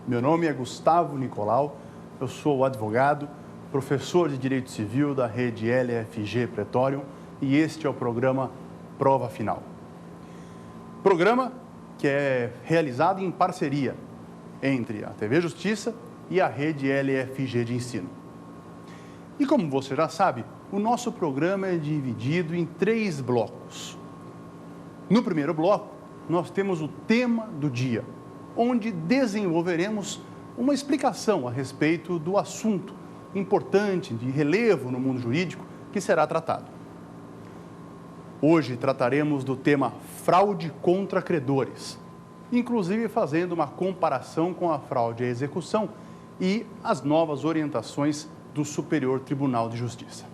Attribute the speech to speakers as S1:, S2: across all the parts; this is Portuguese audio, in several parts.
S1: Meu nome é Gustavo Nicolau, eu sou advogado, professor de Direito Civil da rede LFG Pretorium e este é o programa Prova Final. Programa que é realizado em parceria entre a TV Justiça e a rede LFG de ensino. E como você já sabe, o nosso programa é dividido em 3 blocos. No primeiro bloco, nós temos o tema do dia, onde desenvolveremos uma explicação a respeito do assunto importante, de relevo no mundo jurídico, que será tratado. Hoje trataremos do tema fraude contra credores, inclusive fazendo uma comparação com a fraude à execução e as novas orientações do Superior Tribunal de Justiça.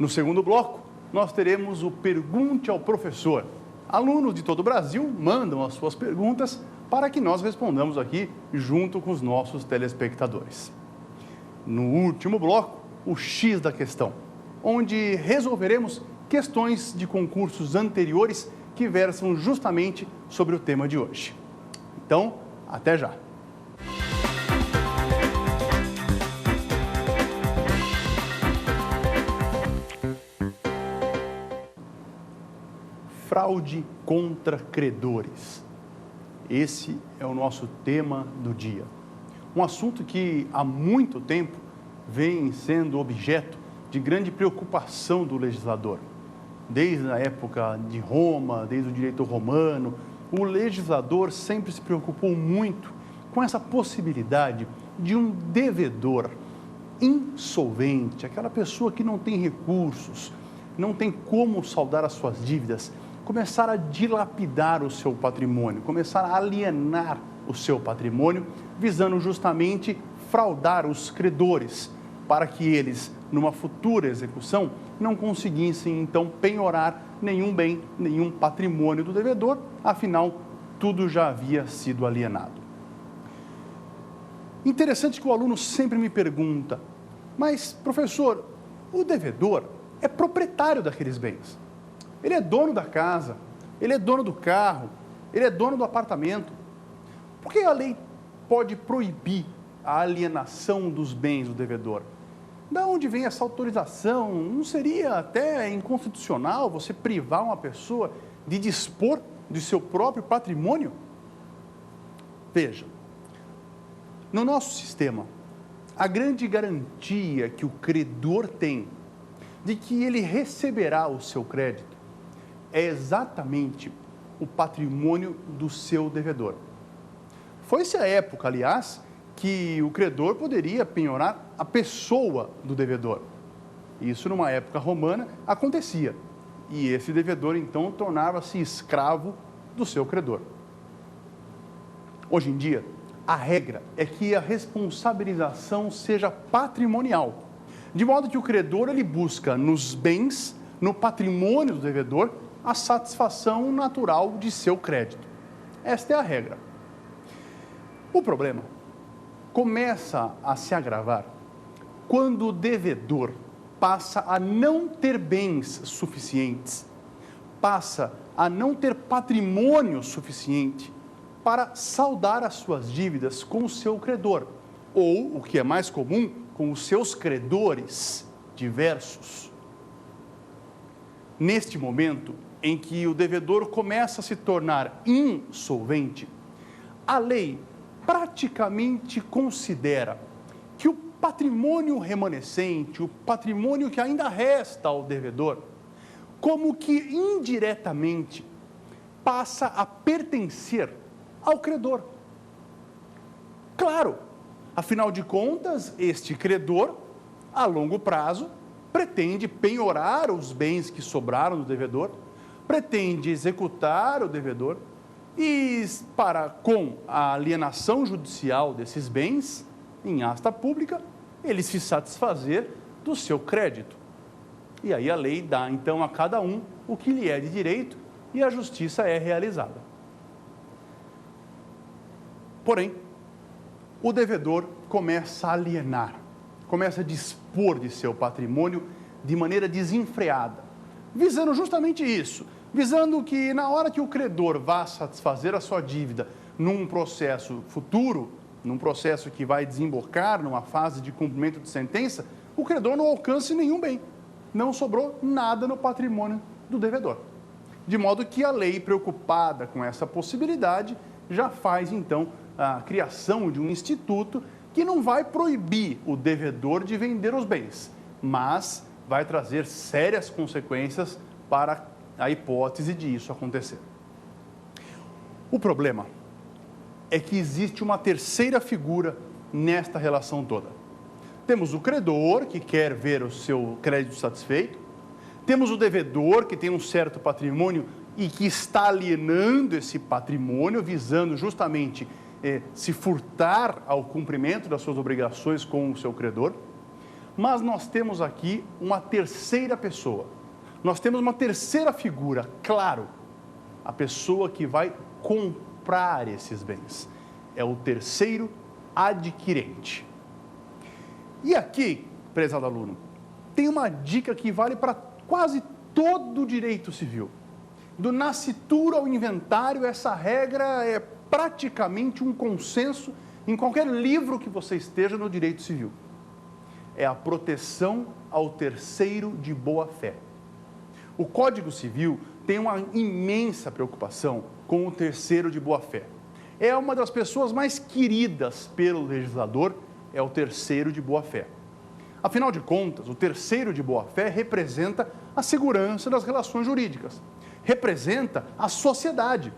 S1: No segundo bloco, nós teremos o Pergunte ao Professor. Alunos de todo o Brasil mandam as suas perguntas para que nós respondamos aqui junto com os nossos telespectadores. No último bloco, o X da questão, onde resolveremos questões de concursos anteriores que versam justamente sobre o tema de hoje. Então, até já! Fraude contra credores. Esse é o nosso tema do dia. Um assunto que há muito tempo vem sendo objeto de grande preocupação do legislador. Desde a época de Roma, desde o direito romano, o legislador sempre se preocupou muito com essa possibilidade de um devedor insolvente, aquela pessoa que não tem recursos, não tem como saldar as suas dívidas, começar a dilapidar o seu patrimônio, começar a alienar o seu patrimônio, visando justamente fraudar os credores, para que eles, numa futura execução, não conseguissem, então, penhorar nenhum bem, nenhum patrimônio do devedor, afinal, tudo já havia sido alienado. Interessante que o aluno sempre me pergunta, mas, professor, o devedor é proprietário daqueles bens. Ele é dono da casa, ele é dono do carro, ele é dono do apartamento. Por que a lei pode proibir a alienação dos bens do devedor? Da onde vem essa autorização? Não seria até inconstitucional você privar uma pessoa de dispor de seu próprio patrimônio? Veja, no nosso sistema, a grande garantia que o credor tem de que ele receberá o seu crédito é exatamente o patrimônio do seu devedor. Foi-se a época, aliás, que o credor poderia penhorar a pessoa do devedor. Isso, numa época romana, acontecia. E esse devedor, então, tornava-se escravo do seu credor. Hoje em dia, a regra é que a responsabilização seja patrimonial, de modo que o credor ele busca nos bens, no patrimônio do devedor, a satisfação natural de seu crédito. Esta é a regra. O problema começa a se agravar quando o devedor passa a não ter bens suficientes, passa a não ter patrimônio suficiente para saldar as suas dívidas com o seu credor, ou, o que é mais comum, com os seus credores diversos. Neste momento em que o devedor começa a se tornar insolvente, a lei praticamente considera que o patrimônio remanescente, o patrimônio que ainda resta ao devedor, como que indiretamente passa a pertencer ao credor. Claro, afinal de contas, este credor, a longo prazo, pretende penhorar os bens que sobraram do devedor, pretende executar o devedor e, com a alienação judicial desses bens, em asta pública, ele se satisfazer do seu crédito. E aí a lei dá, então, a cada um o que lhe é de direito e a justiça é realizada. Porém, o devedor começa a alienar, começa a dispor de seu patrimônio de maneira desenfreada, visando justamente isso, visando que na hora que o credor vá satisfazer a sua dívida num processo futuro, num processo que vai desembocar numa fase de cumprimento de sentença, o credor não alcance nenhum bem. Não sobrou nada no patrimônio do devedor. De modo que a lei, preocupada com essa possibilidade, já faz, então, a criação de um instituto que não vai proibir o devedor de vender os bens, mas vai trazer sérias consequências para a hipótese de isso acontecer. O problema é que existe uma terceira figura nesta relação toda. Temos o credor, que quer ver o seu crédito satisfeito. Temos o devedor, que tem um certo patrimônio e que está alienando esse patrimônio, visando justamente se furtar ao cumprimento das suas obrigações com o seu credor. Mas nós temos aqui uma terceira pessoa. Nós temos uma terceira figura, claro, a pessoa que vai comprar esses bens. É o terceiro adquirente. E aqui, prezado aluno, tem uma dica que vale para quase todo o direito civil. Do nascituro ao inventário, essa regra é praticamente um consenso em qualquer livro que você esteja no direito civil. É a proteção ao terceiro de boa-fé. O Código Civil tem uma imensa preocupação com o terceiro de boa-fé. É uma das pessoas mais queridas pelo legislador, é o terceiro de boa-fé. Afinal de contas, o terceiro de boa-fé representa a segurança das relações jurídicas. Representa a sociedade,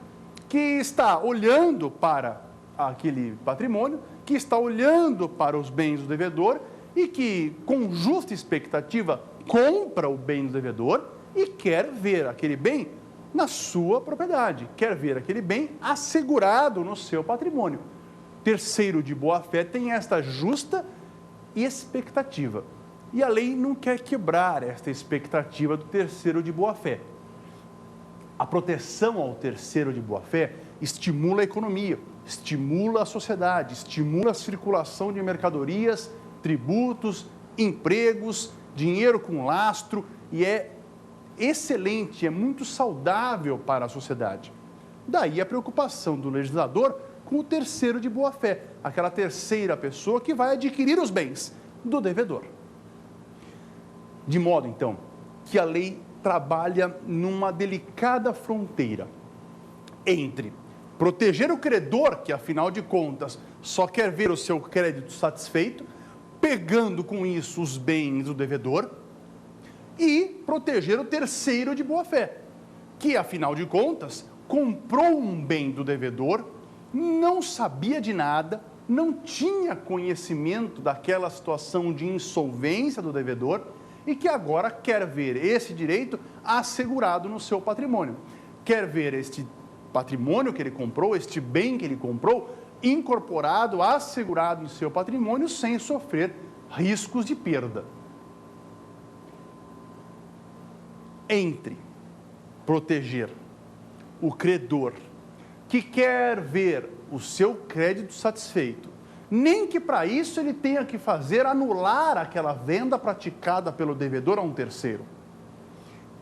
S1: que está olhando para aquele patrimônio, que está olhando para os bens do devedor e que, com justa expectativa, compra o bem do devedor e quer ver aquele bem na sua propriedade, quer ver aquele bem assegurado no seu patrimônio. Terceiro de boa-fé tem esta justa expectativa. E a lei não quer quebrar esta expectativa do terceiro de boa-fé. A proteção ao terceiro de boa-fé estimula a economia, estimula a sociedade, estimula a circulação de mercadorias, tributos, empregos, dinheiro com lastro e é excelente, é muito saudável para a sociedade. Daí a preocupação do legislador com o terceiro de boa-fé, aquela terceira pessoa que vai adquirir os bens do devedor. De modo, então, que a lei trabalha numa delicada fronteira entre proteger o credor, que afinal de contas só quer ver o seu crédito satisfeito, pegando com isso os bens do devedor, e proteger o terceiro de boa-fé, que afinal de contas comprou um bem do devedor, não sabia de nada, não tinha conhecimento daquela situação de insolvência do devedor e que agora quer ver esse direito assegurado no seu patrimônio. Quer ver este patrimônio que ele comprou, este bem que ele comprou, incorporado, assegurado em seu patrimônio sem sofrer riscos de perda. Entre proteger o credor que quer ver o seu crédito satisfeito, nem que para isso ele tenha que anular aquela venda praticada pelo devedor a um terceiro,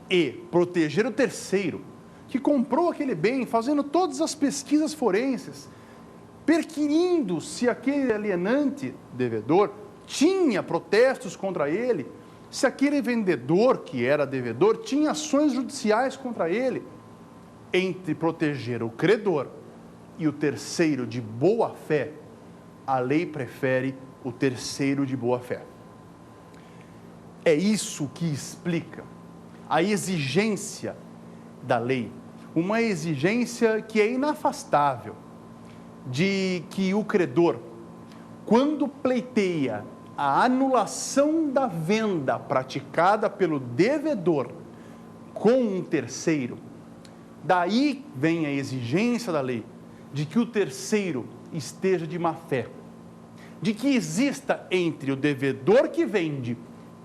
S1: e proteger o terceiro que comprou aquele bem, fazendo todas as pesquisas forenses, perquirindo se aquele alienante devedor tinha protestos contra ele, se aquele vendedor que era devedor tinha ações judiciais contra ele. Entre proteger o credor e o terceiro de boa-fé, a lei prefere o terceiro de boa-fé. É isso que explica a exigência da lei, uma exigência que é inafastável, de que o credor, quando pleiteia a anulação da venda praticada pelo devedor com um terceiro, daí vem a exigência da lei de que o terceiro esteja de má fé, de que exista entre o devedor que vende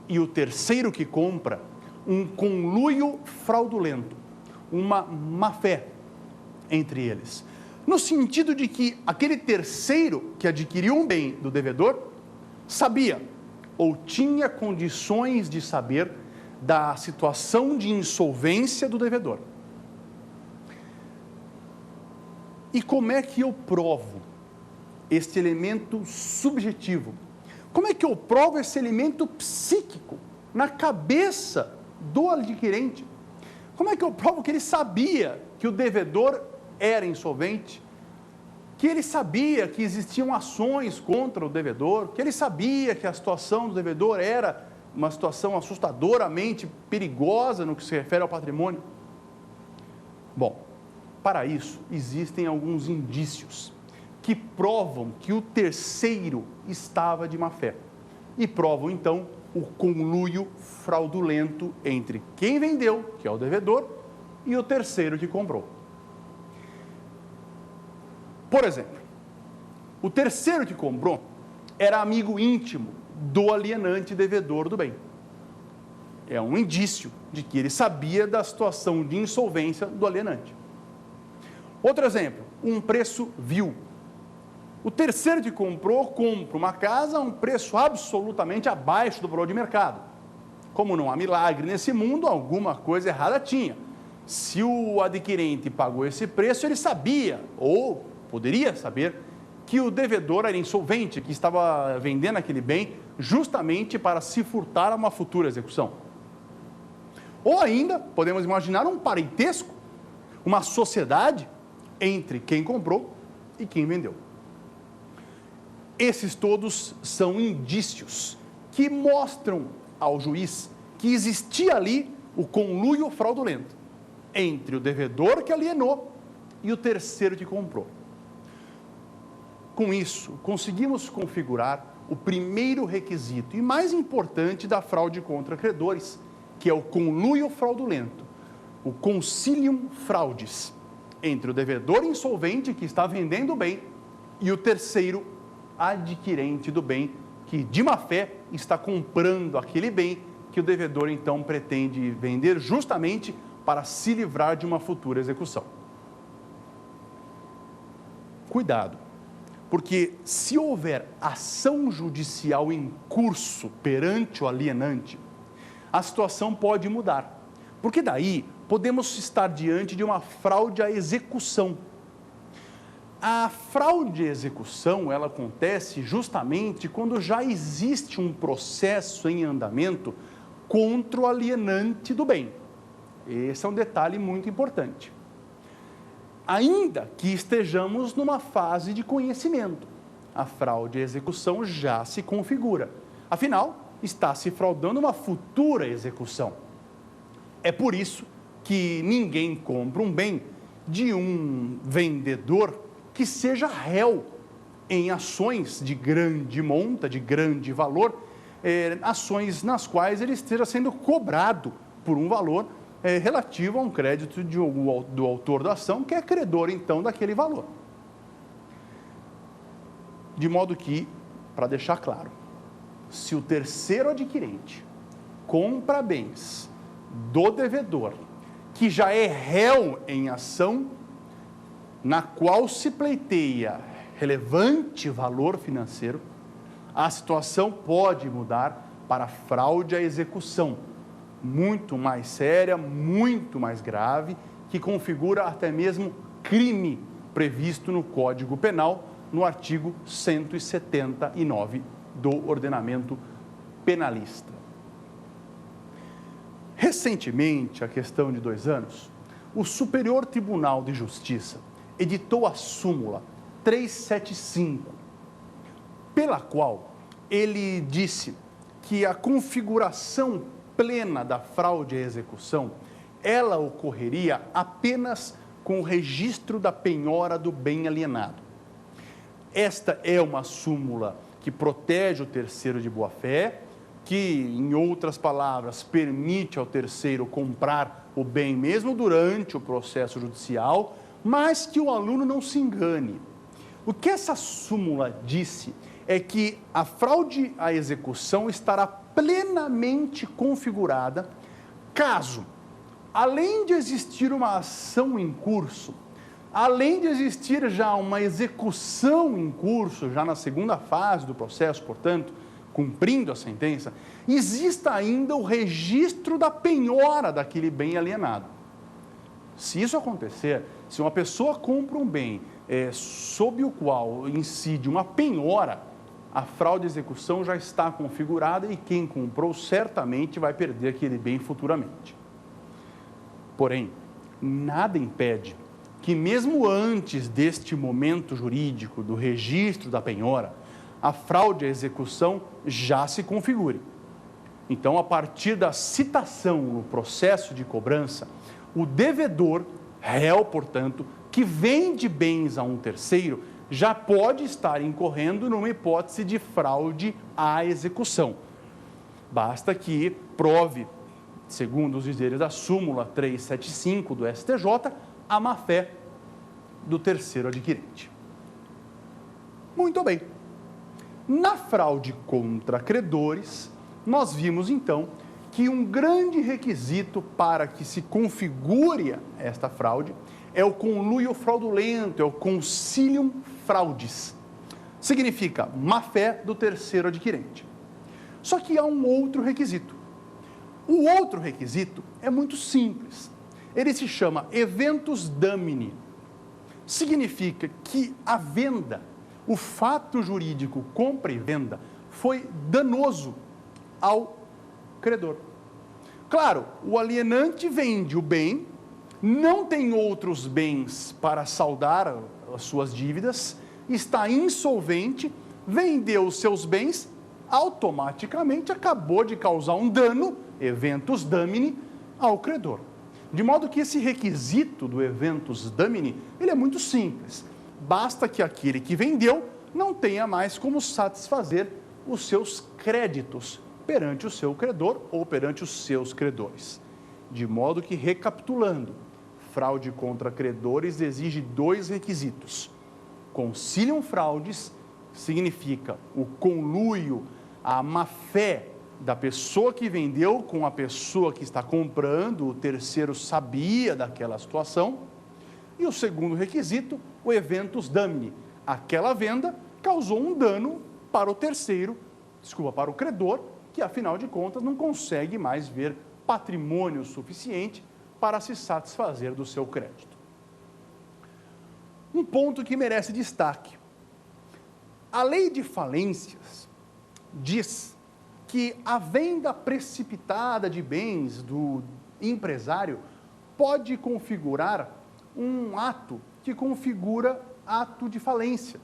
S1: e o terceiro que compra um conluio fraudulento, uma má fé entre eles, no sentido de que aquele terceiro que adquiriu um bem do devedor sabia ou tinha condições de saber da situação de insolvência do devedor. E como é que eu provo este elemento subjetivo? Como é que eu provo esse elemento psíquico na cabeça do adquirente? Como é que eu provo que ele sabia que o devedor era insolvente, que ele sabia que existiam ações contra o devedor, que ele sabia que a situação do devedor era uma situação assustadoramente perigosa no que se refere ao patrimônio? Bom, para isso existem alguns indícios que provam que o terceiro estava de má fé e provam então o conluio fraudulento entre quem vendeu, que é o devedor, e o terceiro que comprou. Por exemplo, o terceiro que comprou era amigo íntimo do alienante devedor do bem. É um indício de que ele sabia da situação de insolvência do alienante. Outro exemplo, um preço vil. O terceiro que comprou, compra uma casa a um preço absolutamente abaixo do valor de mercado. Como não há milagre nesse mundo, alguma coisa errada tinha. Se o adquirente pagou esse preço, ele sabia, ou poderia saber, que o devedor era insolvente, que estava vendendo aquele bem justamente para se furtar a uma futura execução. Ou ainda, podemos imaginar um parentesco, uma sociedade entre quem comprou e quem vendeu. Esses todos são indícios que mostram ao juiz que existia ali o conluio fraudulento entre o devedor que alienou e o terceiro que comprou. Com isso, conseguimos configurar o primeiro requisito e mais importante da fraude contra credores, que é o conluio fraudulento, o consilium fraudis, entre o devedor insolvente que está vendendo o bem e o terceiro adquirente do bem, que de má fé está comprando aquele bem que o devedor então pretende vender justamente para se livrar de uma futura execução. Cuidado, porque se houver ação judicial em curso perante o alienante, a situação pode mudar, porque daí podemos estar diante de uma fraude à execução. A fraude à execução, ela acontece justamente quando já existe um processo em andamento contra o alienante do bem. Esse é um detalhe muito importante. Ainda que estejamos numa fase de conhecimento, a fraude à execução já se configura. Afinal, está se fraudando uma futura execução. É por isso que ninguém compra um bem de um vendedor que seja réu em ações de grande monta, de grande valor, ações nas quais ele esteja sendo cobrado por um valor relativo a um crédito do autor da ação, que é credor, então, daquele valor. De modo que, para deixar claro, se o terceiro adquirente compra bens do devedor, que já é réu em ação, na qual se pleiteia relevante valor financeiro, a situação pode mudar para fraude à execução, muito mais séria, muito mais grave, que configura até mesmo crime previsto no Código Penal, no artigo 179 do ordenamento penalista. Recentemente, a questão de 2 anos, o Superior Tribunal de Justiça editou a súmula 375, pela qual ele disse que a configuração plena da fraude à execução, ela ocorreria apenas com o registro da penhora do bem alienado. Esta é uma súmula que protege o terceiro de boa-fé, que, em outras palavras, permite ao terceiro comprar o bem mesmo durante o processo judicial, mas que o aluno não se engane. O que essa súmula disse é que a fraude à execução estará plenamente configurada caso, além de existir uma ação em curso, além de existir já uma execução em curso, já na segunda fase do processo, portanto, cumprindo a sentença, exista ainda o registro da penhora daquele bem alienado. Se isso acontecer, se uma pessoa compra um bem sob o qual incide uma penhora, a fraude de execução já está configurada e quem comprou certamente vai perder aquele bem futuramente. Porém, nada impede que mesmo antes deste momento jurídico do registro da penhora, a fraude à execução já se configure. Então, a partir da citação no processo de cobrança, o devedor, réu, portanto, que vende bens a um terceiro, já pode estar incorrendo numa hipótese de fraude à execução. Basta que prove, segundo os dizeres da súmula 375 do STJ, a má-fé do terceiro adquirente. Muito bem. Na fraude contra credores, nós vimos então que um grande requisito para que se configure esta fraude é o conluio fraudulento, é o consilium fraudis. Significa má-fé do terceiro adquirente. Só que há um outro requisito. O outro requisito é muito simples. Ele se chama eventus damini. Significa que a venda, o fato jurídico compra e venda, foi danoso ao credor. Claro, o alienante vende o bem, não tem outros bens para saldar as suas dívidas, está insolvente, vendeu os seus bens, automaticamente acabou de causar um dano, eventus damini, ao credor. De modo que esse requisito do eventus damini, ele é muito simples. Basta que aquele que vendeu não tenha mais como satisfazer os seus créditos perante o seu credor ou perante os seus credores. De modo que, recapitulando, fraude contra credores exige dois requisitos. Consilium fraudis significa o conluio, a má-fé da pessoa que vendeu com a pessoa que está comprando, o terceiro sabia daquela situação. E o segundo requisito, o eventus damini. Aquela venda causou um dano para o terceiro, para o credor, que afinal de contas não consegue mais ver patrimônio suficiente para se satisfazer do seu crédito. Um ponto que merece destaque. A lei de falências diz que a venda precipitada de bens do empresário pode configurar um ato que configura ato de falência.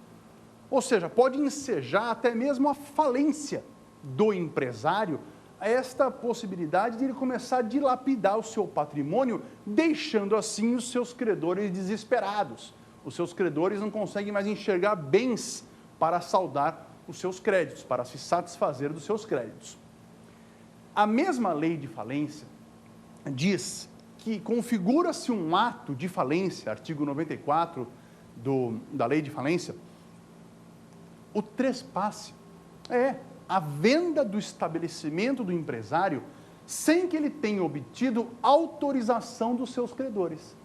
S1: Ou seja, pode ensejar até mesmo a falência do empresário, esta possibilidade de ele começar a dilapidar o seu patrimônio, deixando assim os seus credores desesperados. Os seus credores não conseguem mais enxergar bens para saldar os seus créditos, para se satisfazer dos seus créditos. A mesma lei de falência diz que configura-se um ato de falência, artigo 94 da lei de falência, o trespasse, a venda do estabelecimento do empresário sem que ele tenha obtido autorização dos seus credores.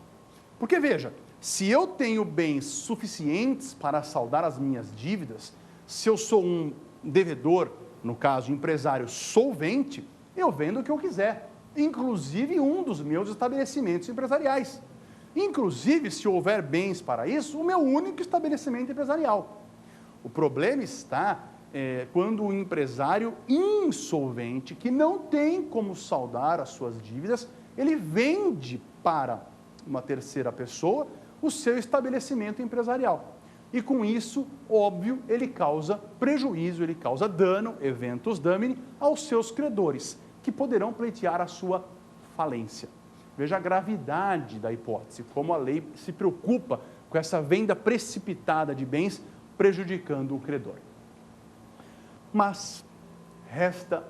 S1: Porque veja, se eu tenho bens suficientes para saldar as minhas dívidas, se eu sou um devedor, no caso empresário solvente, eu vendo o que eu quiser, inclusive um dos meus estabelecimentos empresariais. Inclusive, se houver bens para isso, o meu único estabelecimento empresarial. O problema está quando o empresário insolvente, que não tem como saldar as suas dívidas, ele vende para uma terceira pessoa o seu estabelecimento empresarial. E com isso, óbvio, ele causa prejuízo, ele causa dano, eventus damini, aos seus credores, que poderão pleitear a sua falência. Veja a gravidade da hipótese, como a lei se preocupa com essa venda precipitada de bens, prejudicando o credor. Mas resta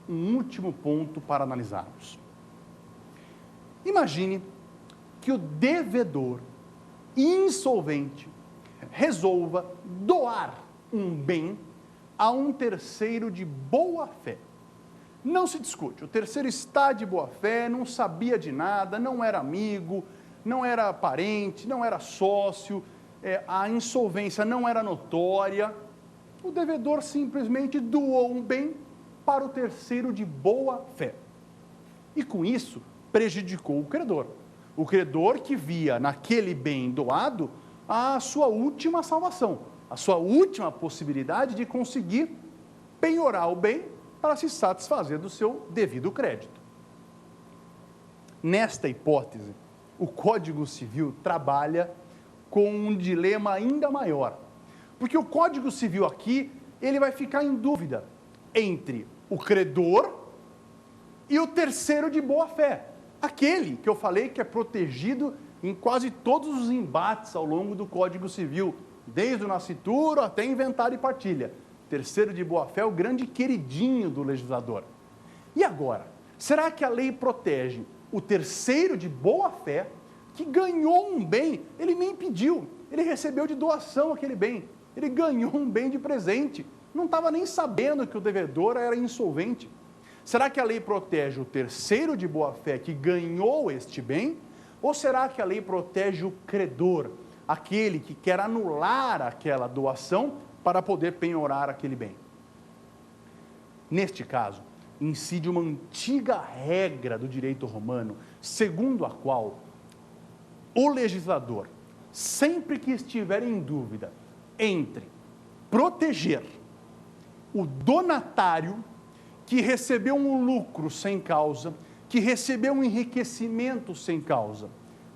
S1: um último ponto para analisarmos. Imagine que o devedor insolvente resolva doar um bem a um terceiro de boa fé. Não se discute, o terceiro está de boa fé, não sabia de nada, não era amigo, não era parente, não era sócio, a insolvência não era notória. O devedor simplesmente doou um bem para o terceiro de boa fé. E com isso, prejudicou o credor. O credor que via naquele bem doado a sua última salvação, a sua última possibilidade de conseguir penhorar o bem para se satisfazer do seu devido crédito. Nesta hipótese, o Código Civil trabalha com um dilema ainda maior, porque o Código Civil aqui, ele vai ficar em dúvida entre o credor e o terceiro de boa-fé, aquele que eu falei que é protegido em quase todos os embates ao longo do Código Civil, desde o nascituro até inventário e partilha. Terceiro de boa-fé é o grande queridinho do legislador. E agora, será que a lei protege o terceiro de boa-fé que ganhou um bem, ele nem pediu, ele recebeu de doação aquele bem, ele ganhou um bem de presente, não estava nem sabendo que o devedor era insolvente. Será que a lei protege o terceiro de boa-fé que ganhou este bem? Ou será que a lei protege o credor, aquele que quer anular aquela doação para poder penhorar aquele bem? Neste caso, incide uma antiga regra do direito romano, segundo a qual o legislador, sempre que estiver em dúvida entre proteger o donatário que recebeu um lucro sem causa, que recebeu um enriquecimento sem causa,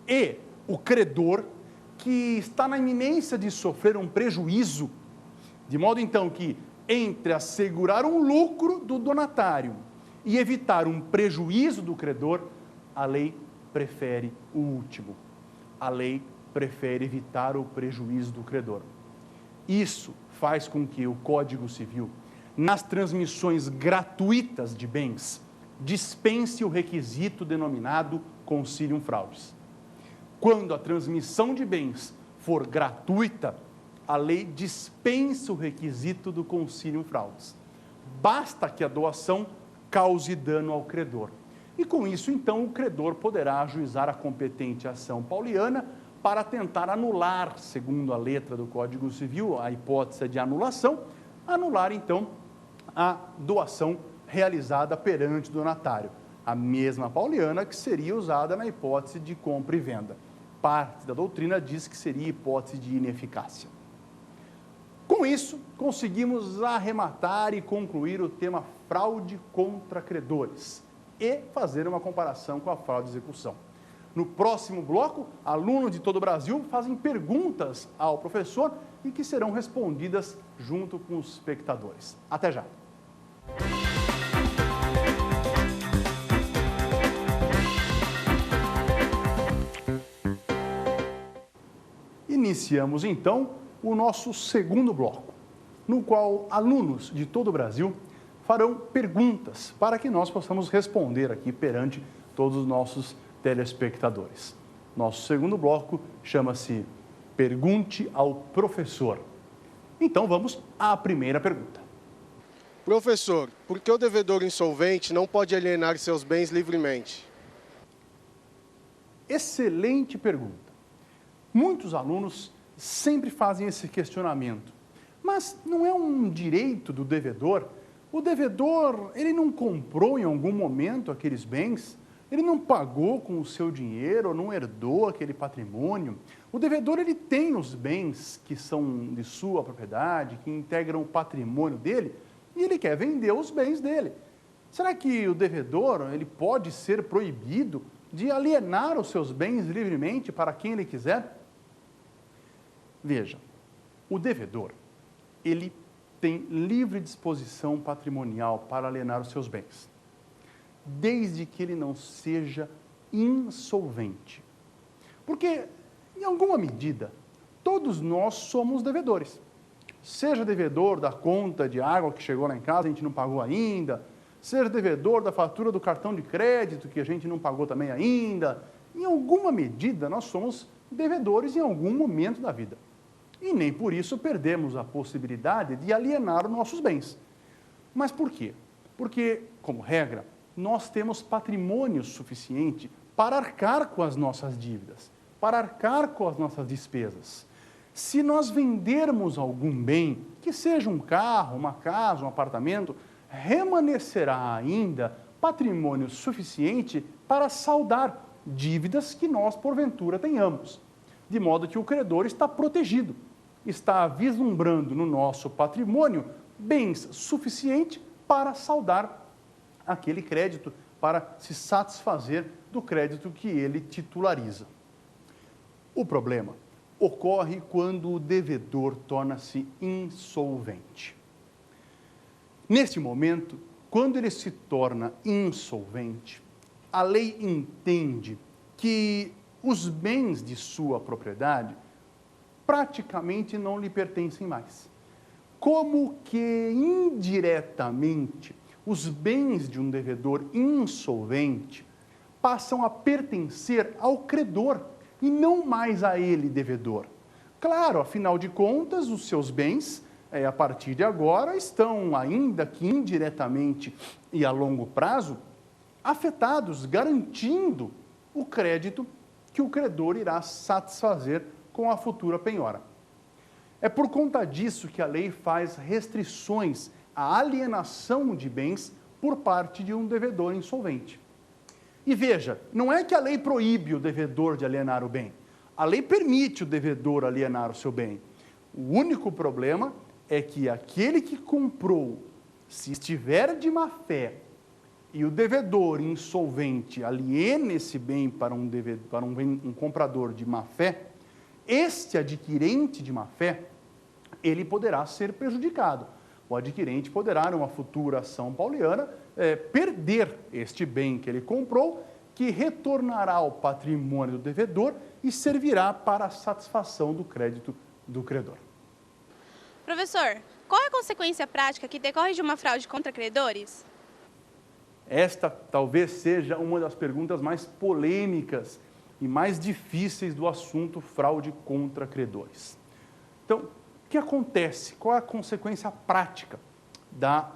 S1: e o credor que está na iminência de sofrer um prejuízo, de modo então que entre assegurar um lucro do donatário e evitar um prejuízo do credor, a lei prefere o último. A lei prefere evitar o prejuízo do credor. Isso faz com que o Código Civil, nas transmissões gratuitas de bens, dispense o requisito denominado consilium fraudis. Quando a transmissão de bens for gratuita, a lei dispensa o requisito do consilium fraudis. Basta que a doação cause dano ao credor. E com isso, então, o credor poderá ajuizar a competente ação pauliana para tentar anular, segundo a letra do Código Civil, a hipótese de anulação, anular, então, a doação realizada perante o donatário. A mesma pauliana que seria usada na hipótese de compra e venda. Parte da doutrina diz que seria hipótese de ineficácia. Com isso, conseguimos arrematar e concluir o tema fraude contra credores e fazer uma comparação com a fraude de execução. No próximo bloco, alunos de todo o Brasil fazem perguntas ao professor e que serão respondidas junto com os espectadores. Até já! Iniciamos então o nosso segundo bloco, no qual alunos de todo o Brasil farão perguntas para que nós possamos responder aqui perante todos os nossos telespectadores. Nosso segundo bloco chama-se Pergunte ao Professor. Então vamos à primeira pergunta.
S2: Professor, por que o devedor insolvente não pode alienar seus bens livremente?
S1: Excelente pergunta. Muitos alunos sempre fazem esse questionamento, mas não é um direito do devedor? O devedor, ele não comprou em algum momento aqueles bens? Ele não pagou com o seu dinheiro, ou não herdou aquele patrimônio? O devedor, ele tem os bens que são de sua propriedade, que integram o patrimônio dele, e ele quer vender os bens dele. Será que o devedor, ele pode ser proibido de alienar os seus bens livremente para quem ele quiser? Veja, o devedor, ele tem livre disposição patrimonial para alienar os seus bens, desde que ele não seja insolvente. Porque, em alguma medida, todos nós somos devedores. Seja devedor da conta de água que chegou lá em casa, a gente não pagou ainda, seja devedor da fatura do cartão de crédito que a gente não pagou também ainda. Em alguma medida, nós somos devedores em algum momento da vida. E nem por isso perdemos a possibilidade de alienar os nossos bens. Mas por quê? Porque, como regra, nós temos patrimônio suficiente para arcar com as nossas dívidas, para arcar com as nossas despesas. Se nós vendermos algum bem, que seja um carro, uma casa, um apartamento, remanescerá ainda patrimônio suficiente para saldar dívidas que nós, porventura, tenhamos. de modo que o credor está protegido, está vislumbrando no nosso patrimônio bens suficientes para saldar aquele crédito, para se satisfazer do crédito que ele titulariza. O problema ocorre quando o devedor torna-se insolvente. Neste momento, quando ele se torna insolvente, a lei entende que os bens de sua propriedade praticamente não lhe pertencem mais. Como que indiretamente os bens de um devedor insolvente passam a pertencer ao credor e não mais a ele, devedor. Claro, afinal de contas, os seus bens, a partir de agora, estão, ainda que indiretamente e a longo prazo, afetados, garantindo o crédito que o credor irá satisfazer com a futura penhora. É por conta disso que a lei faz restrições à alienação de bens por parte de um devedor insolvente. E veja, não é que a lei proíbe o devedor de alienar o bem. A lei permite o devedor alienar o seu bem. O único problema é que aquele que comprou, se estiver de má fé, e o devedor insolvente aliena esse bem para um comprador de má fé, este adquirente de má fé, ele poderá ser prejudicado. O adquirente poderá, numa futura ação pauliana, perder este bem que ele comprou, que retornará ao patrimônio do devedor e servirá para a satisfação do crédito do credor.
S3: Professor, qual é a consequência prática que decorre de uma fraude contra credores?
S1: Esta talvez seja uma das perguntas mais polêmicas e mais difíceis do assunto fraude contra credores. Então, o que acontece? Qual é a consequência prática da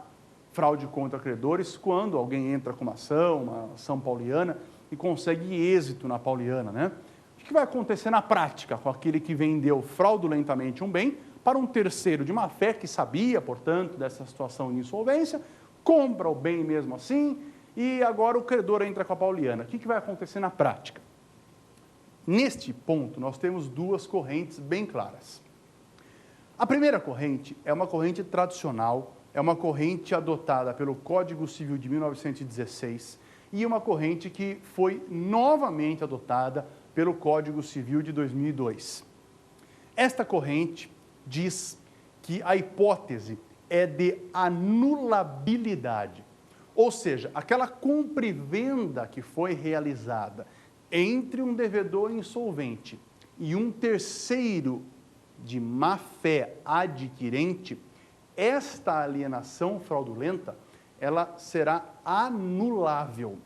S1: fraude contra credores quando alguém entra com uma ação pauliana e consegue êxito na pauliana, né? O que vai acontecer na prática com aquele que vendeu fraudulentamente um bem para um terceiro de má fé que sabia, portanto, dessa situação de insolvência, compra o bem mesmo assim e agora o credor entra com a pauliana? O que vai acontecer na prática? Neste ponto, nós temos duas correntes bem claras. A primeira corrente é uma corrente tradicional, é uma corrente adotada pelo Código Civil de 1916 e uma corrente que foi novamente adotada pelo Código Civil de 2002. Esta corrente diz que a hipótese é de anulabilidade, ou seja, aquela compra e venda que foi realizada entre um devedor insolvente e um terceiro de má fé adquirente, esta alienação fraudulenta, ela será anulável.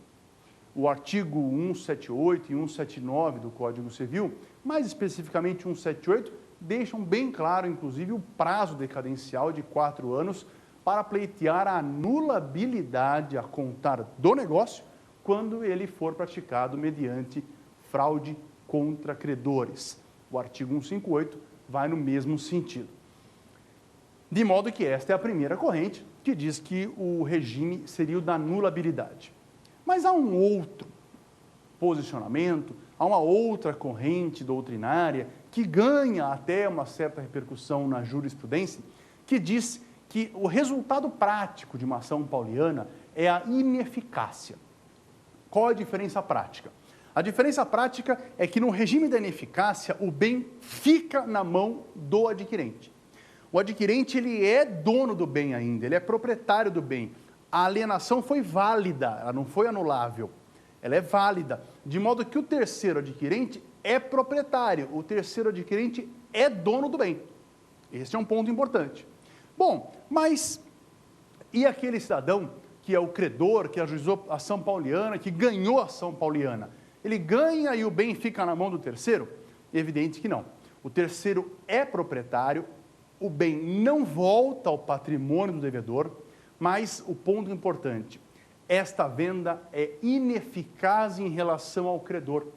S1: O artigo 178 e 179 do Código Civil, mais especificamente 178, deixam bem claro, inclusive, o prazo decadencial de 4 anos para pleitear a anulabilidade a contar do negócio quando ele for praticado mediante fraude contra credores. O artigo 158 vai no mesmo sentido. De modo que esta é a primeira corrente que diz que o regime seria o da anulabilidade. Mas há um outro posicionamento, há uma outra corrente doutrinária que ganha até uma certa repercussão na jurisprudência, que diz que o resultado prático de uma ação pauliana é a ineficácia. Qual a diferença prática? A diferença prática é que no regime da ineficácia, o bem fica na mão do adquirente. O adquirente, ele é dono do bem ainda, ele é proprietário do bem. A alienação foi válida, ela não foi anulável. Ela é válida, de modo que o terceiro adquirente é proprietário, o terceiro adquirente é dono do bem. Esse é um ponto importante. Bom, mas e aquele cidadão que é o credor, que ajuizou a ação pauliana, que ganhou a ação pauliana? Ele ganha e o bem fica na mão do terceiro? Evidente que não. O terceiro é proprietário, o bem não volta ao patrimônio do devedor, mas o ponto importante, esta venda é ineficaz em relação ao credor.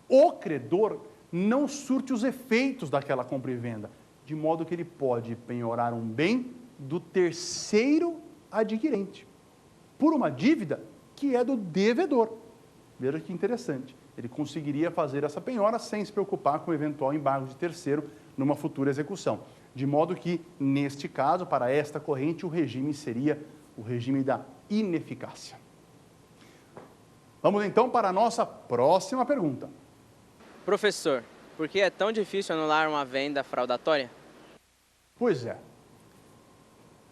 S1: O credor não surte os efeitos daquela compra e venda, de modo que ele pode penhorar um bem do terceiro adquirente, por uma dívida que é do devedor. Veja que interessante. Ele conseguiria fazer essa penhora sem se preocupar com o eventual embargo de terceiro numa futura execução. De modo que, neste caso, para esta corrente, o regime seria o regime da ineficácia. Vamos então para a nossa próxima pergunta.
S4: Professor, por que é tão difícil anular uma venda fraudatória?
S1: Pois é.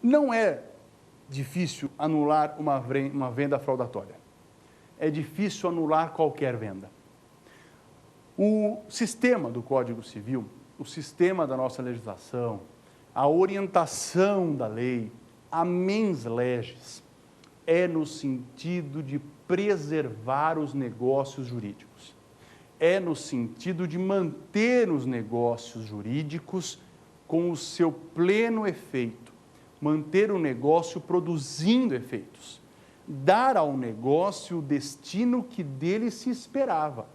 S1: Não é difícil anular uma venda fraudatória. É difícil anular qualquer venda. O sistema do Código Civil, o sistema da nossa legislação, a orientação da lei, a mens legis, é no sentido de preservar os negócios jurídicos. É no sentido de manter os negócios jurídicos com o seu pleno efeito, manter o negócio produzindo efeitos, dar ao negócio o destino que dele se esperava.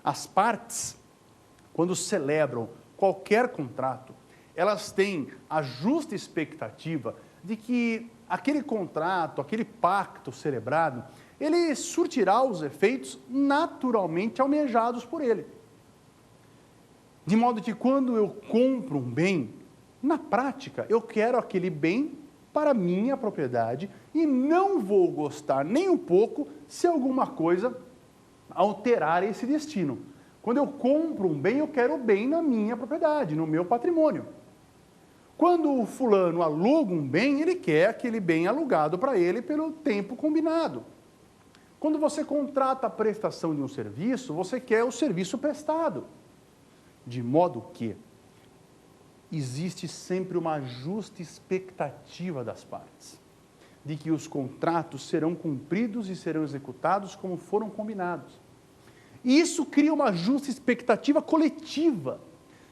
S1: As partes, quando celebram qualquer contrato, elas têm a justa expectativa de que aquele contrato, aquele pacto celebrado, ele surtirá os efeitos naturalmente almejados por ele. De modo que quando eu compro um bem, na prática, eu quero aquele bem para minha propriedade e não vou gostar nem um pouco se alguma coisa alterar esse destino. Quando eu compro um bem, eu quero o bem na minha propriedade, no meu patrimônio. Quando o fulano aluga um bem, ele quer aquele bem alugado para ele pelo tempo combinado. Quando você contrata a prestação de um serviço, você quer o serviço prestado. De modo que existe sempre uma justa expectativa das partes, de que os contratos serão cumpridos e serão executados como foram combinados. E isso cria uma justa expectativa coletiva.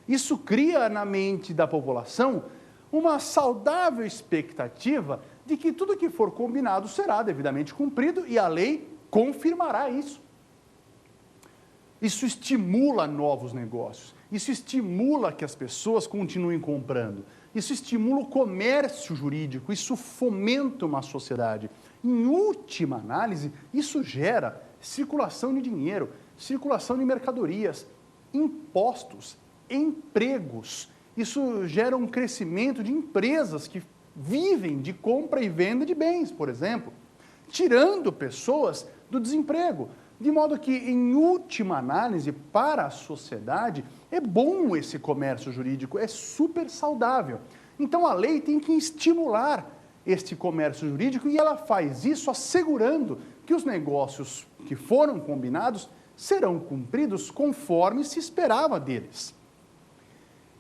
S1: Isso cria na mente da população uma saudável expectativa de que tudo que for combinado será devidamente cumprido e a lei confirmará isso. Isso estimula novos negócios, isso estimula que as pessoas continuem comprando, isso estimula o comércio jurídico, isso fomenta uma sociedade. Em última análise, isso gera circulação de dinheiro, circulação de mercadorias, impostos, empregos. Isso gera um crescimento de empresas que vivem de compra e venda de bens, por exemplo, tirando pessoas do desemprego. De modo que, em última análise, para a sociedade, é bom esse comércio jurídico, é super saudável. Então, a lei tem que estimular este comércio jurídico e ela faz isso assegurando que os negócios que foram combinados serão cumpridos conforme se esperava deles.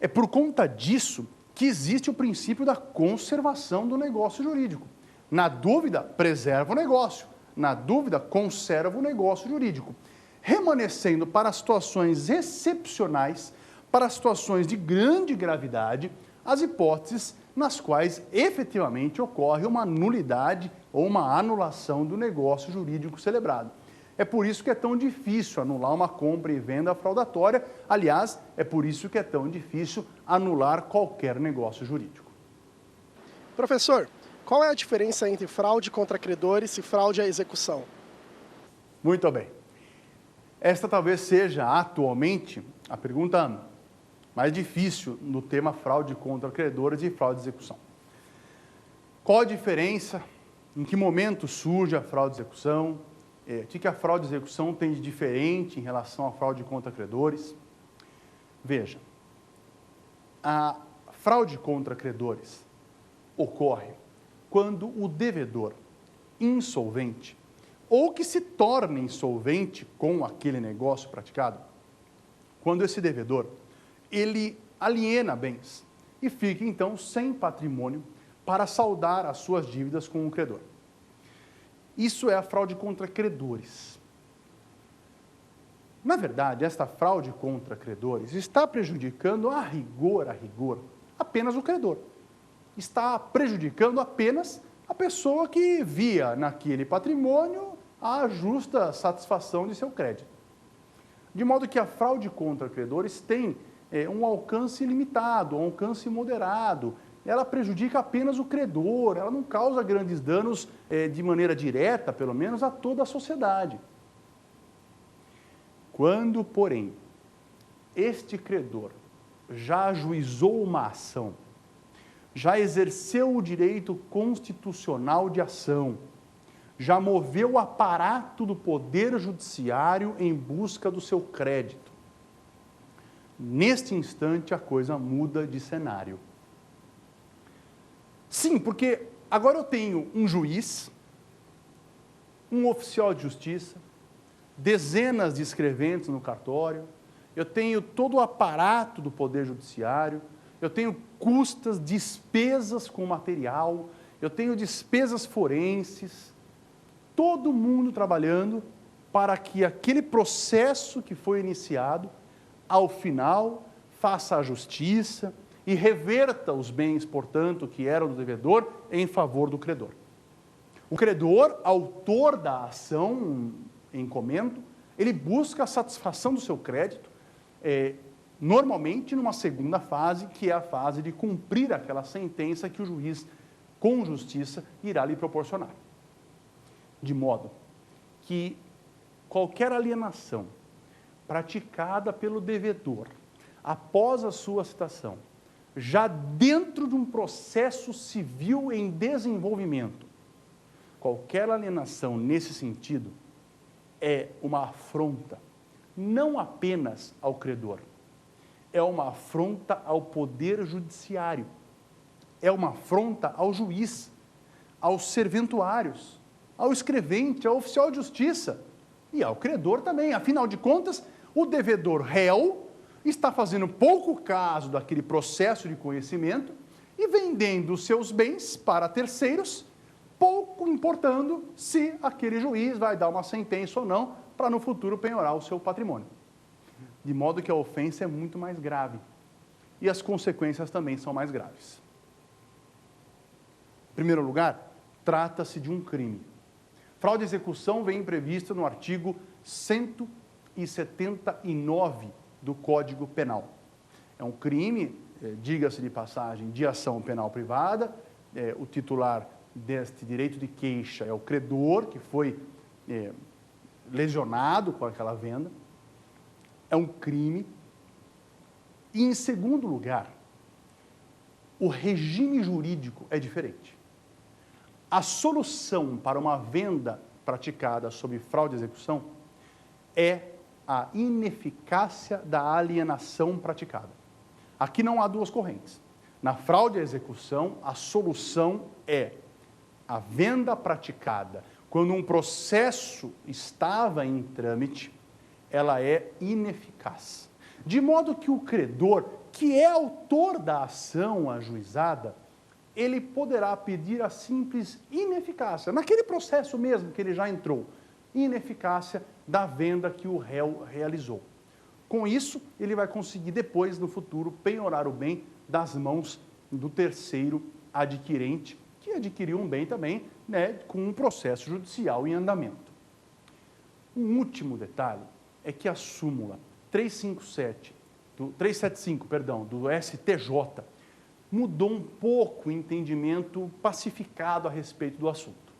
S1: É por conta disso que existe o princípio da conservação do negócio jurídico. Na dúvida, preserva o negócio. Na dúvida, conserva o negócio jurídico, remanescendo para situações excepcionais, para situações de grande gravidade, as hipóteses nas quais efetivamente ocorre uma nulidade ou uma anulação do negócio jurídico celebrado. É por isso que é tão difícil anular uma compra e venda fraudatória. Aliás, é por isso que é tão difícil anular qualquer negócio jurídico.
S5: Professor, qual é a diferença entre fraude contra credores e fraude à execução?
S1: Muito bem. Esta talvez seja, atualmente, a pergunta mais difícil no tema fraude contra credores e fraude à execução. Qual a diferença? Em que momento surge a fraude à execução? O que a fraude à execução tem de diferente em relação à fraude contra credores? Veja, a fraude contra credores ocorre quando o devedor insolvente ou que se torna insolvente com aquele negócio praticado, quando esse devedor, ele aliena bens e fica então sem patrimônio para saldar as suas dívidas com o credor. Isso é a fraude contra credores. Na verdade, esta fraude contra credores está prejudicando a rigor, apenas o credor. Está prejudicando apenas a pessoa que via naquele patrimônio a justa satisfação de seu crédito. De modo que a fraude contra credores tem um alcance limitado, um alcance moderado. Ela prejudica apenas o credor, ela não causa grandes danos de maneira direta, pelo menos, a toda a sociedade. Quando, porém, este credor já ajuizou uma ação, já exerceu o direito constitucional de ação, já moveu o aparato do Poder Judiciário em busca do seu crédito. Neste instante, a coisa muda de cenário. Sim, porque agora eu tenho um juiz, um oficial de justiça, dezenas de escreventes no cartório, eu tenho todo o aparato do Poder Judiciário, eu tenho custas, despesas com material, eu tenho despesas forenses, todo mundo trabalhando para que aquele processo que foi iniciado, ao final, faça a justiça e reverta os bens, portanto, que eram do devedor em favor do credor. O credor, autor da ação em comento, ele busca a satisfação do seu crédito, normalmente numa segunda fase, que é a fase de cumprir aquela sentença que o juiz, com justiça, irá lhe proporcionar. De modo que qualquer alienação praticada pelo devedor após a sua citação, já dentro de um processo civil em desenvolvimento, qualquer alienação nesse sentido é uma afronta, não apenas ao credor, é uma afronta ao Poder Judiciário, é uma afronta ao juiz, aos serventuários, ao escrevente, ao oficial de justiça e ao credor também. Afinal de contas, o devedor réu está fazendo pouco caso daquele processo de conhecimento e vendendo os seus bens para terceiros, pouco importando se aquele juiz vai dar uma sentença ou não para no futuro penhorar o seu patrimônio. De modo que a ofensa é muito mais grave e as consequências também são mais graves. Em primeiro lugar, trata-se de um crime. Fraude à execução vem prevista no artigo 179 do Código Penal. É um crime, diga-se de passagem, de ação penal privada. O titular deste direito de queixa é o credor, que foi lesionado com aquela venda. É um crime. E, em segundo lugar, o regime jurídico é diferente. A solução para uma venda praticada sob fraude à execução é a ineficácia da alienação praticada. Aqui não há duas correntes. Na fraude à execução, a solução é a venda praticada quando um processo estava em trâmite, ela é ineficaz. De modo que o credor, que é autor da ação ajuizada, ele poderá pedir a simples ineficácia, naquele processo mesmo que ele já entrou, ineficácia da venda que o réu realizou. Com isso, ele vai conseguir depois, no futuro, penhorar o bem das mãos do terceiro adquirente, que adquiriu um bem também, com um processo judicial em andamento. Um último detalhe é que a súmula 375 do STJ mudou um pouco o entendimento pacificado a respeito do assunto.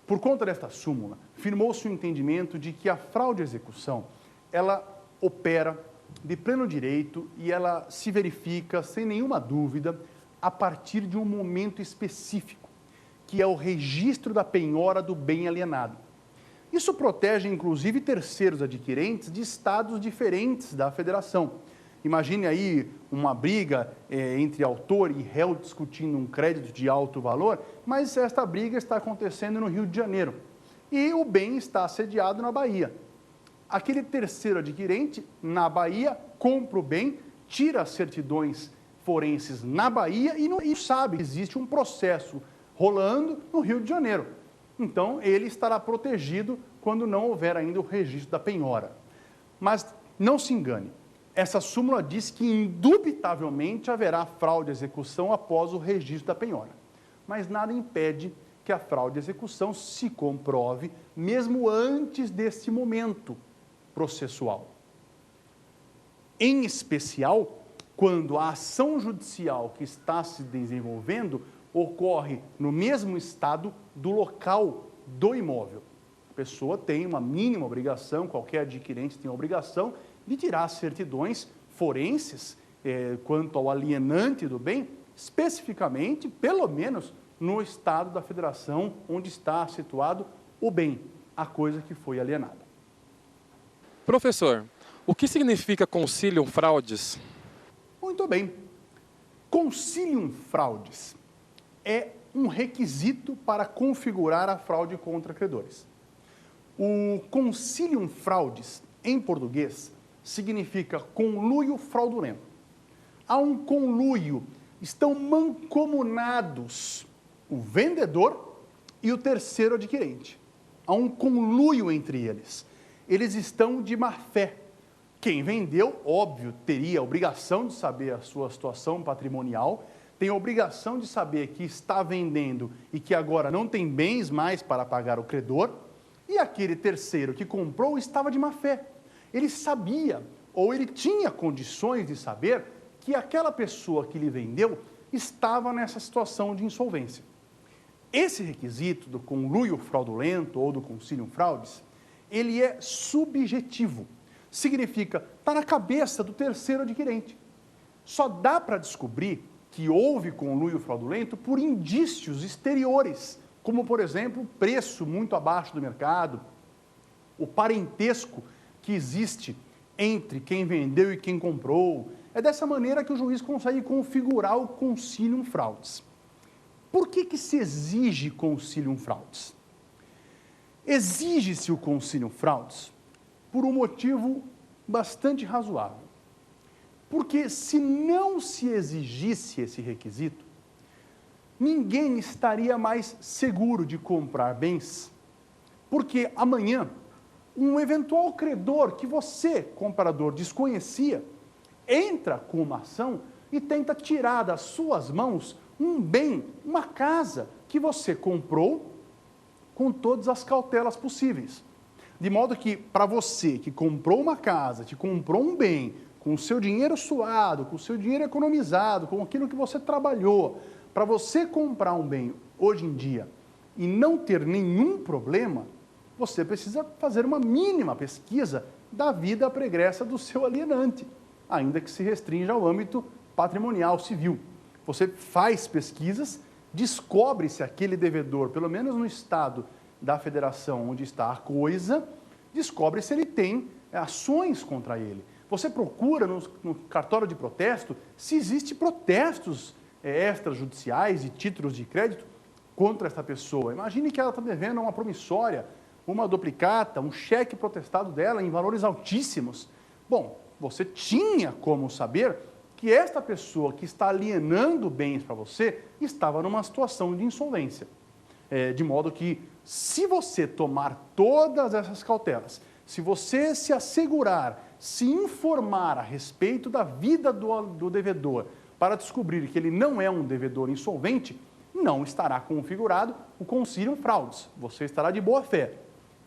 S1: Por conta desta súmula, firmou-se o entendimento de que a fraude à execução, ela opera de pleno direito e ela se verifica, sem nenhuma dúvida, a partir de um momento específico, que é o registro da penhora do bem alienado. Isso protege, inclusive, terceiros adquirentes de estados diferentes da federação. Imagine aí uma briga entre autor e réu discutindo um crédito de alto valor, mas esta briga está acontecendo no Rio de Janeiro e o bem está sediado na Bahia. Aquele terceiro adquirente, na Bahia, compra o bem, tira as certidões forenses na Bahia e sabe que existe um processo rolando no Rio de Janeiro. Então, ele estará protegido quando não houver ainda o registro da penhora. Mas não se engane. Essa súmula diz que, indubitavelmente, haverá fraude à execução após o registro da penhora. Mas nada impede que a fraude à execução se comprove mesmo antes desse momento processual. Em especial, quando a ação judicial que está se desenvolvendo ocorre no mesmo estado do local do imóvel. pessoa tem uma mínima obrigação, qualquer adquirente tem a obrigação de tirar certidões forenses quanto ao alienante do bem, especificamente, pelo menos, no estado da federação onde está situado o bem, a coisa que foi alienada.
S6: Professor, o que significa concilium fraudes?
S1: Muito bem. Concilium fraudes é um requisito para configurar a fraude contra credores. O concilium fraudes, em português, significa conluio fraudulento. Há um conluio, estão mancomunados o vendedor e o terceiro adquirente. Há um conluio entre eles. Eles estão de má fé. Quem vendeu, óbvio, teria a obrigação de saber a sua situação patrimonial, tem a obrigação de saber que está vendendo e que agora não tem bens mais para pagar o credor, e aquele terceiro que comprou estava de má fé. Ele sabia, ou ele tinha condições de saber, que aquela pessoa que lhe vendeu estava nessa situação de insolvência. Esse requisito do conluio fraudulento ou do concilium fraudes, ele é subjetivo. Significa, está na cabeça do terceiro adquirente. Só dá para descobrir que houve conluio fraudulento por indícios exteriores, como, por exemplo, o preço muito abaixo do mercado, o parentesco que existe entre quem vendeu e quem comprou. É dessa maneira que o juiz consegue configurar o concilium fraudes. Por que se exige concilium fraudes? Exige-se o concilium fraudes por um motivo bastante razoável. Porque se não se exigisse esse requisito, ninguém estaria mais seguro de comprar bens, porque amanhã um eventual credor que você, comprador, desconhecia, entra com uma ação e tenta tirar das suas mãos um bem, uma casa que você comprou com todas as cautelas possíveis. De modo que, para você que comprou uma casa, que comprou um bem, com o seu dinheiro suado, com o seu dinheiro economizado, com aquilo que você trabalhou, para você comprar um bem hoje em dia e não ter nenhum problema, você precisa fazer uma mínima pesquisa da vida pregressa do seu alienante, ainda que se restrinja ao âmbito patrimonial civil. Você faz pesquisas, descobre se aquele devedor, pelo menos no estado da federação onde está a coisa, descobre se ele tem ações contra ele. Você procura no cartório de protesto se existe protestos extrajudiciais e títulos de crédito contra essa pessoa. Imagine que ela está devendo uma promissória, uma duplicata, um cheque protestado dela em valores altíssimos. Bom, você tinha como saber que esta pessoa que está alienando bens para você estava numa situação de insolvência. De modo que, se você tomar todas essas cautelas, se você se assegurar, se informar a respeito da vida do devedor para descobrir que ele não é um devedor insolvente, não estará configurado o concilium fraudes. Você estará de boa fé.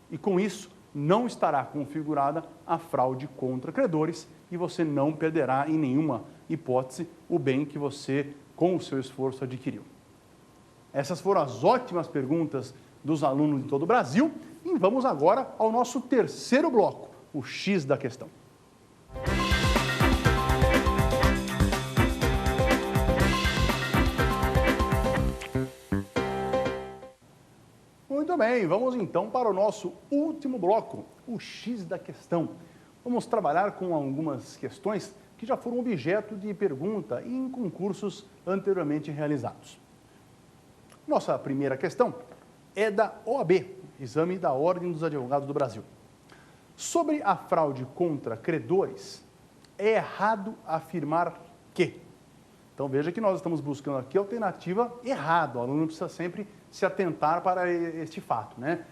S1: E com isso, não estará configurada a fraude contra credores e você não perderá em nenhuma hipótese o bem que você, com o seu esforço, adquiriu. Essas foram as ótimas perguntas dos alunos de todo o Brasil e vamos agora ao nosso terceiro bloco, o X da questão. Muito bem, vamos então para o nosso último bloco, o X da questão. Vamos trabalhar com algumas questões que já foram objeto de pergunta em concursos anteriormente realizados. Nossa primeira questão é da OAB, Exame da Ordem dos Advogados do Brasil. Sobre a fraude contra credores, é errado afirmar que. Então veja que nós estamos buscando aqui a alternativa errada. O aluno precisa sempre se atentar para este fato, né?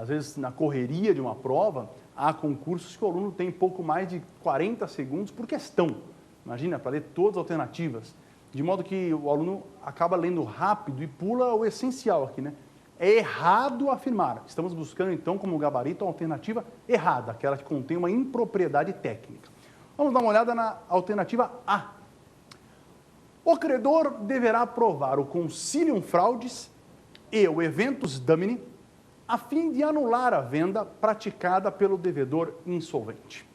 S1: Às vezes, na correria de uma prova, há concursos que o aluno tem pouco mais de 40 segundos por questão. Imagina, para ler todas as alternativas. De modo que o aluno acaba lendo rápido e pula o essencial aqui, né? É errado afirmar. Estamos buscando, então, como gabarito, a alternativa errada, aquela que contém uma impropriedade técnica. Vamos dar uma olhada na alternativa A. O credor deverá provar o concilium fraudes e o eventus damini a fim de anular a venda praticada pelo devedor insolvente.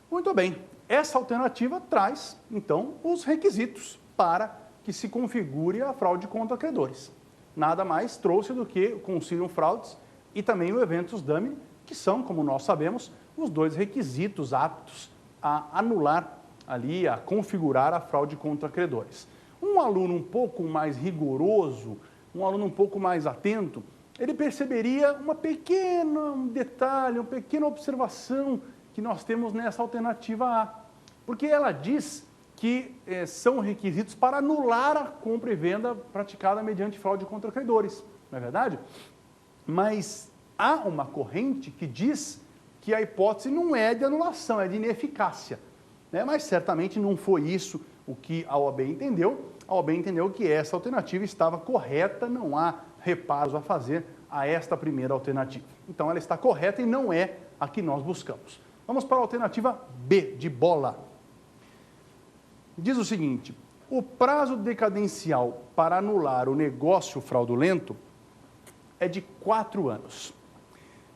S1: Muito bem, essa alternativa traz, então, os requisitos para que se configure a fraude contra credores. Nada mais trouxe do que o Concilium Fraudes e também o Eventus Damini, que são, como nós sabemos, os dois requisitos aptos a anular ali, a configurar a fraude contra credores. Um aluno um pouco mais rigoroso, um aluno um pouco mais atento, ele perceberia um detalhe, uma pequena observação que nós temos nessa alternativa A, porque ela diz que são requisitos para anular a compra e venda praticada mediante fraude contra credores, não é verdade? Mas há uma corrente que diz que a hipótese não é de anulação, é de ineficácia, né? Mas certamente não foi isso o que a OAB entendeu. A OAB entendeu que essa alternativa estava correta, não há reparos a fazer a esta primeira alternativa. Então ela está correta e não é a que nós buscamos. Vamos para a alternativa B, de bola. Diz o seguinte: o prazo decadencial para anular o negócio fraudulento é de 4 anos.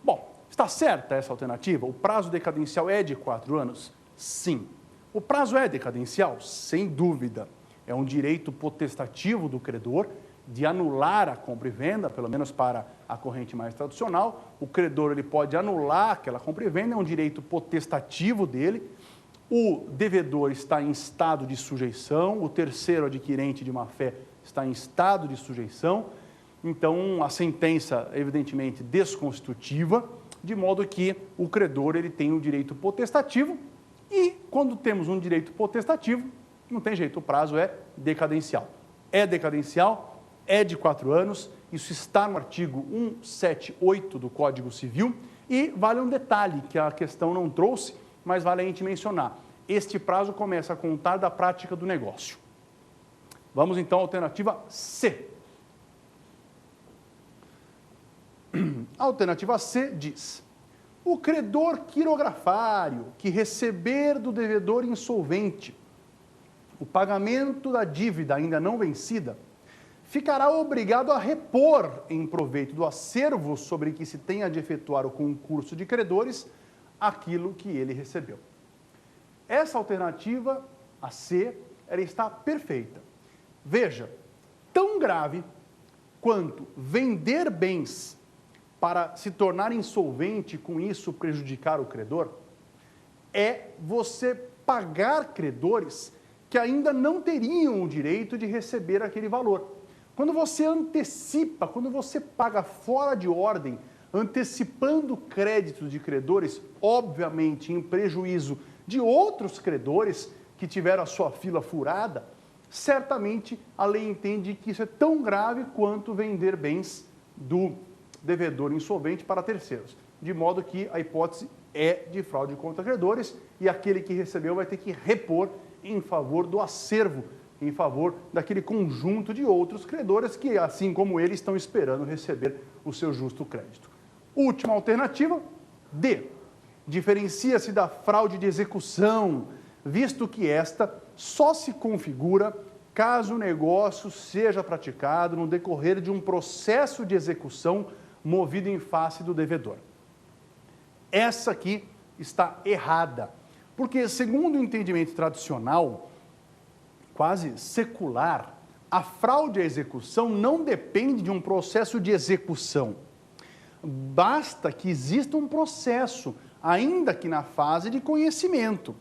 S1: Bom, está certa essa alternativa? O prazo decadencial é de 4 anos? Sim. O prazo é decadencial? Sem dúvida. É um direito potestativo do credor de anular a compra e venda, pelo menos para a corrente mais tradicional. O credor ele pode anular aquela compra e venda, é um direito potestativo dele. O devedor está em estado de sujeição, o terceiro adquirente de má-fé está em estado de sujeição. Então, a sentença, evidentemente, desconstitutiva, de modo que o credor ele tem um direito potestativo e, quando temos um direito potestativo, não tem jeito, o prazo é decadencial. É decadencial, é de 4 anos, isso está no artigo 178 do Código Civil e vale um detalhe que a questão não trouxe, mas vale a gente mencionar. Este prazo começa a contar da prática do negócio. Vamos então à alternativa C. A alternativa C diz: o credor quirografário que receber do devedor insolvente o pagamento da dívida ainda não vencida, ficará obrigado a repor em proveito do acervo sobre que se tenha de efetuar o concurso de credores aquilo que ele recebeu. Essa alternativa, a C, ela está perfeita. Veja, tão grave quanto vender bens para se tornar insolvente e com isso prejudicar o credor, é você pagar credores que ainda não teriam o direito de receber aquele valor. Quando você antecipa, quando você paga fora de ordem, antecipando créditos de credores, obviamente em prejuízo de outros credores que tiveram a sua fila furada, certamente a lei entende que isso é tão grave quanto vender bens do devedor insolvente para terceiros, de modo que a hipótese é de fraude contra credores e aquele que recebeu vai ter que repor em favor do acervo, em favor daquele conjunto de outros credores que, assim como ele, estão esperando receber o seu justo crédito. Última alternativa, D. Diferencia-se da fraude de execução, visto que esta só se configura caso o negócio seja praticado no decorrer de um processo de execução movido em face do devedor. Essa aqui está errada, porque, segundo o entendimento tradicional, quase secular, a fraude à execução não depende de um processo de execução. Basta que exista um processo, ainda que na fase de conhecimento.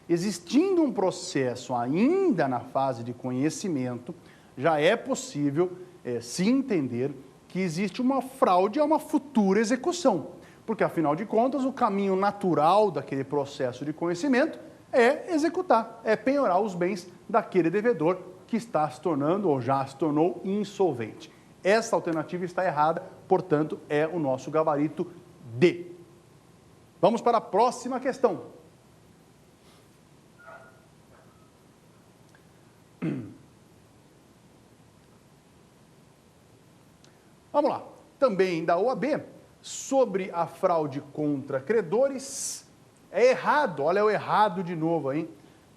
S1: Existindo um processo ainda na fase de conhecimento, já é possível se entender que existe uma fraude a uma futura execução. Porque, afinal de contas, o caminho natural daquele processo de conhecimento é executar, é penhorar os bens daquele devedor que está se tornando ou já se tornou insolvente. Essa alternativa está errada, portanto, é o nosso gabarito D. Vamos para a próxima questão. Vamos lá. Também da OAB, sobre a fraude contra credores, é errado, olha o errado de novo, hein?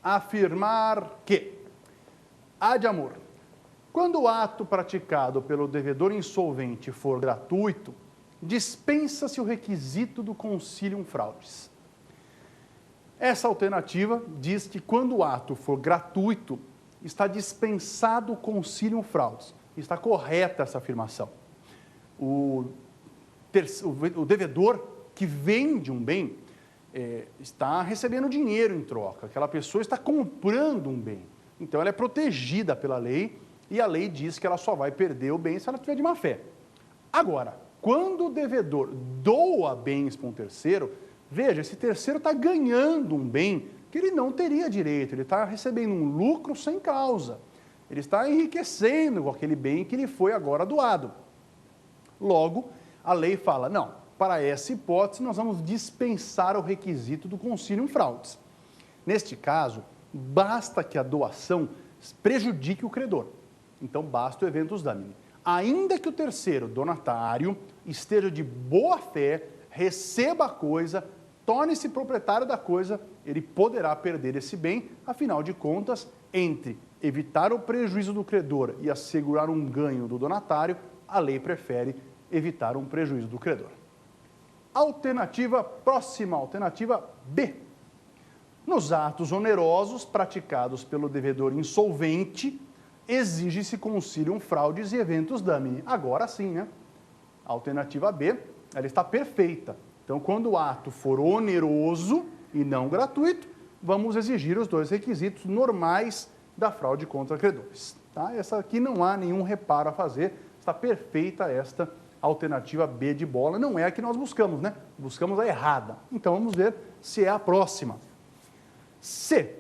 S1: Afirmar que, ad amor, quando o ato praticado pelo devedor insolvente for gratuito, dispensa-se o requisito do concilium fraudis. Essa alternativa diz que quando o ato for gratuito, está dispensado o concilium fraudis. Está correta essa afirmação. O devedor que vende um bem está recebendo dinheiro em troca. Aquela pessoa está comprando um bem. Então, ela é protegida pela lei e a lei diz que ela só vai perder o bem se ela tiver de má fé. Agora, quando o devedor doa bens para um terceiro, veja, esse terceiro está ganhando um bem que ele não teria direito, ele está recebendo um lucro sem causa. Ele está enriquecendo com aquele bem que lhe foi agora doado. Logo, a lei fala, não, para essa hipótese nós vamos dispensar o requisito do concilium fraudis. Neste caso, basta que a doação prejudique o credor. Então, basta o eventus damini. Ainda que o terceiro donatário esteja de boa fé, receba a coisa, torne-se proprietário da coisa, ele poderá perder esse bem, afinal de contas, entre evitar o prejuízo do credor e assegurar um ganho do donatário, a lei prefere evitar um prejuízo do credor. Próxima alternativa B. Nos atos onerosos praticados pelo devedor insolvente, exige-se concilium fraudis e eventus damini. Agora sim, né? A alternativa B, ela está perfeita. Então, quando o ato for oneroso e não gratuito, vamos exigir os dois requisitos normais da fraude contra credores. Tá? Essa aqui não há nenhum reparo a fazer, está perfeita esta alternativa B de bola. Não é a que nós buscamos, né? Buscamos a errada. Então, vamos ver se é a próxima. C.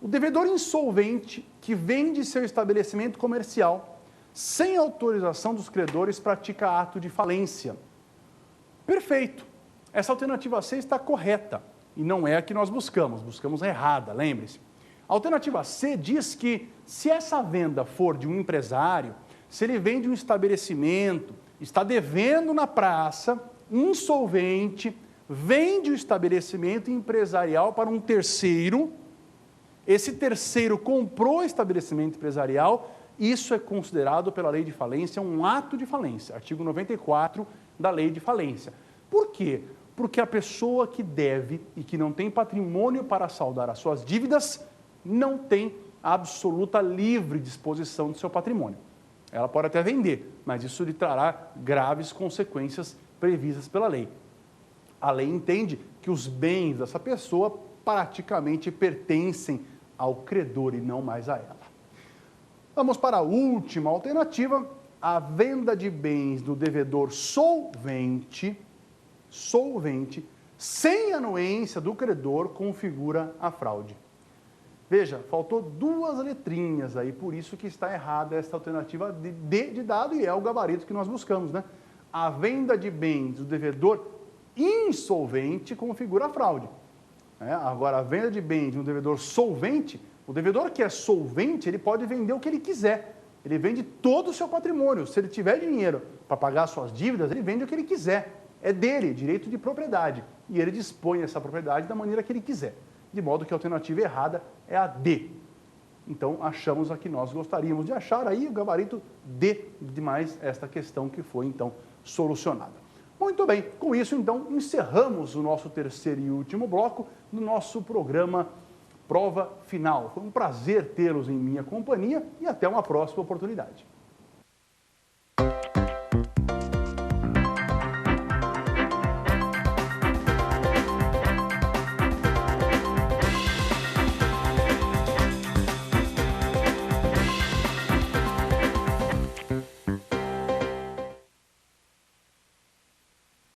S1: O devedor insolvente que vende seu estabelecimento comercial sem autorização dos credores pratica ato de falência. Perfeito. Essa alternativa C está correta e não é a que nós buscamos a errada, lembre-se. A alternativa C diz que se essa venda for de um empresário, se ele vende um estabelecimento, está devendo na praça, insolvente, vende o estabelecimento empresarial para um terceiro, esse terceiro comprou o estabelecimento empresarial, isso é considerado pela lei de falência um ato de falência, artigo 94 da lei de falência. Por quê? Porque a pessoa que deve e que não tem patrimônio para saldar as suas dívidas, não tem absoluta livre disposição do seu patrimônio. Ela pode até vender, mas isso lhe trará graves consequências previstas pela lei. A lei entende que os bens dessa pessoa praticamente pertencem ao credor e não mais a ela. Vamos para a última alternativa, a venda de bens do devedor solvente, sem anuência do credor, configura a fraude. Veja, faltou duas letrinhas aí, por isso que está errada esta alternativa de D de dado e é o gabarito que nós buscamos, né? A venda de bens do devedor insolvente configura a fraude. Agora, a venda de bens de um devedor solvente, o devedor que é solvente, ele pode vender o que ele quiser. Ele vende todo o seu patrimônio. Se ele tiver dinheiro para pagar suas dívidas, ele vende o que ele quiser. É dele, direito de propriedade. E ele dispõe essa propriedade da maneira que ele quiser. De modo que a alternativa errada é a D. Então, achamos a que nós gostaríamos de achar aí o gabarito D de mais esta questão que foi, então, solucionada. Muito bem, com isso, então, encerramos o nosso terceiro e último bloco do nosso programa Prova Final. Foi um prazer tê-los em minha companhia e até uma próxima oportunidade.